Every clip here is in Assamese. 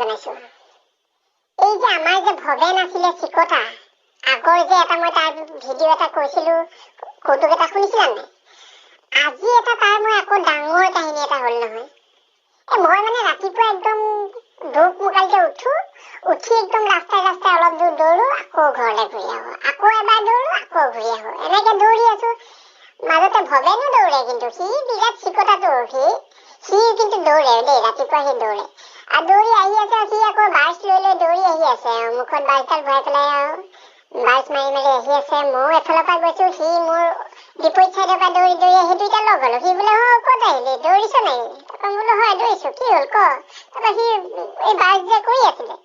জনাইছো। এই যে আমাৰ যে ভৱেন আছিলে চিকতা, আগৰ যে এটা মই তাৰ ভিডিঅ' এটা কৈছিলো, কৌতুক এটা শুনিছিলা নাই? আজি এটা তাৰ মই আকৌ ডাঙৰ কাহিনী এটা হ'ল নহয়। মই মানে ৰাতিপুৱা একদম ধূপ মুকালিতে উঠি একদম ৰাস্তাই অলপ দূৰ দৌৰো, আকৌ ঘৰলৈ ঘূৰি আহো, আকৌ এবাৰ দৌৰো, আকৌ ঘূৰি আহো, এনেকে দৌৰি আছো। মাজতে ভৱেনো দৌৰে, কিন্তু সি বিৰাট চিকতাটো, সি কিন্তু দৌৰে দেই, ৰাতিপুৱা সি দৌৰে। আৰু দৌৰি আহি আছে, সি আকৌ বাৰ্চ লৈ দৌৰি আহি আছে, মুখত বাৰ্চডাল ভৰাই পেলাই আৰু বাৰ্চ মাৰি আহি আছে। ময়ো এফালৰ পৰা গৈছো, সি মোৰ বিপৰীত চাইডৰ পৰা দৌৰি আহি দুইটা লগ হলো। সি বোলে ক'ত আহিলি, দৌৰিছ নাই? তাৰপৰা বোলো হয় দৌৰিছো, কি হ'ল ক? তাৰপৰা সি এই বাৰ্চ যে কৰি আছিলে,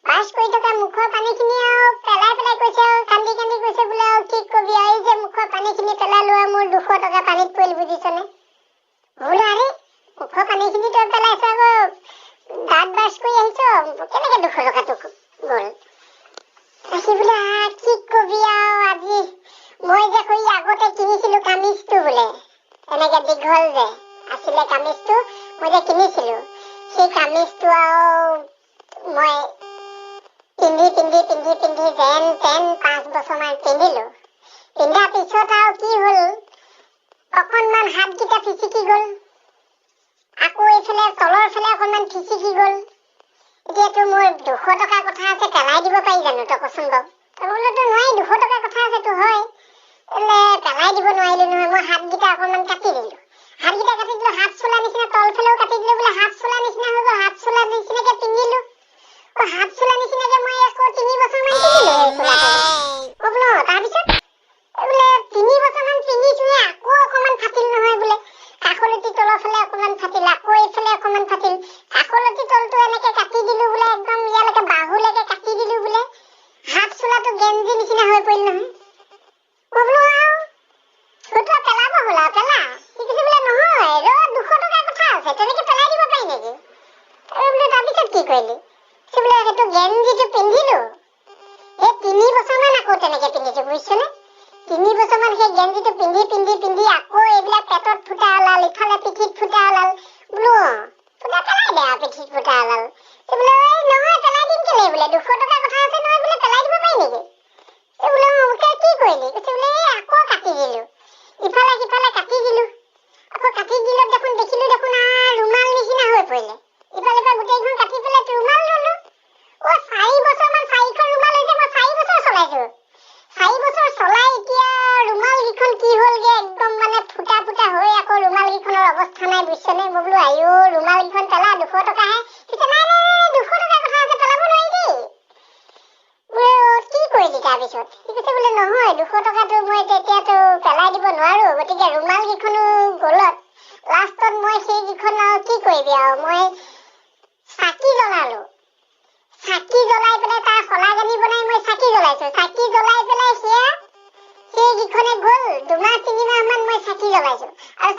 বাৰ্চ কৰি থকা মুখৰ পানীখিনি আৰু পেলাই কৈছে, আৰু কান্দি কৈছে বোলে, আৰু কি কবি, এই যে মুখৰ পানীখিনি পেলালো আৰু মোৰ 200 টকা পানীত পৰিল, বুজিছনে? বোলো আৰে মুখৰ পানীখিনি তই পেলাইছ, আকৌ দাঁত বাৰ্চ কৰি আহিছ, কেনেকে 200 টকাটো গ'ল? সি বোলে কি কবি আৰু, আজি মই যে আগতে কিনিছিলো কামিজটো বোলে, এনেকে দীঘল যে আছিলে কামিজটো, মই যে কিনিছিলো, সেই কামিজটো আৰু মই পিন্ধি যেন তেন 5 বছৰমান পিন্ধিলো। পিন্ধা পিছত আৰু কি হ'ল, অকণমান হাতকেইটা ফিচিকি গ'ল, আকৌ এইফালে তলৰ ফালে অকণমান ফিচিকি গ'ল। এতিয়াতো মোৰ 200 টকাৰ কথা আছে, পেলাই দিব পাৰি জানো তই কচোন বাৰু? তই বোলো তই নোৱাৰি, 200 টকাৰ কথা আছে তো হয়, পেলাই দিব নোৱাৰিলো নহয়। মই হাতকেইটা অকণমান কাটি দিলো, হাত চোলা নিচিনা তলফালেও কাটি দিলো, বোলে হাত চোলা নিচিনা হৈ গ'ল, হাত চোলা নিচিনাকে পিন্ধিলো। হাত চোলা নিচিনাকে মই আকৌ 3 বছৰমান পিন্ধিলো সেই চোলাটো। বোলো তাৰপিছত বোলে 3 বছৰমান পিন্ধিছোহে, আকৌ অকণমান ফাটিল নহয় বোলে, কাষলতি তলৰ ফালে অকণমান ফাটিল, আকৌ এইফালে অকণমান ফাটিল, কাষলতি তলটো এনেকে কাটি দিলো বোলে, একদম ইয়ালৈকে বাহুলৈকে কাটি দিলো বোলে, হাত চোলাটো গেঞ্জি নিচিনা হৈ পৰিল নহয়। বোলো আৰু তই পেলাব হ'ল আৰু পেলা। সি কৈছে বোলে নহয় 200 টকাৰ কথা আছে, তেনেকে পেলাই দিব পাৰি নেকি? বোলে তাৰপিছত কি কৰিলি? বোলে সেইটো গেঞ্জিটো পিন্ধিলো, সেই 3 বছৰমান আকৌ তেনেকে পিন্ধিছো, বুজিছনে? 3 বছৰমান সেই গেঞ্জিটো পিন্ধি আকৌ এইবিলাক পেটত ফুটা ওলাল, ইফালে পিঠিত ফুটা ওলাল। বোলো ফুটা পেলাই দে আৰু, পিঠিত ফুটা ওলাল। বোলে নহয় পেলাই দিম কেলে, বোলে 200 টকাৰ কথা আছে নহয়, বোলে পেলাই দিব পাৰি নেকি? বোলে কি কৰিলি? কৈছে বোলে আকৌ কাটি দিলো, ইফালে সিফালে কাটি দিলো, আকৌ কাটি দিলত দেখিলো ৰুমাল নিচিনা হৈ পৰিলে, ইফালে গোটেইখন কাটি পেলাই ৰুমাল ললো। 4 বছৰমান 4খন ৰুমাল হৈছে, মই 4 বছৰ চলাইছো। 4 বছৰ চলাই এতিয়া ৰুমাল কেইখন কি হ'লগে, একদম মানে ফুটা হৈ আকৌ ৰুমাল কেইখনৰ অৱস্থা নাই, বুজিছনে? মই বোলো আইও ৰুমাল কেইখন পেলা, 200 টকাহে। কৈছে নাই 200 টকাৰ কথা আছে, পেলাব নোৱাৰি দেই। বোলে কি কৰিলি তাৰপিছত? সি কৈছে বোলে নহয় 200 টকাটো মই তেতিয়াতো পেলাই দিব নোৱাৰো, গতিকে ৰুমাল কেইখনো গলত, লাষ্টত মই সেই কেইখন আৰু কি কৰিবি আৰু, মই চাকি জ্বলালো, চাকি জ্বলাই পেলাই তাৰ শলাগনি বনাই মই চাকি জ্বলাইছো, চাকি জ্বলাই পেলাই সেইকেইখনে গ'ল 2 মাহ 3 মাহ মান মই চাকি জ্বলাইছো, আৰু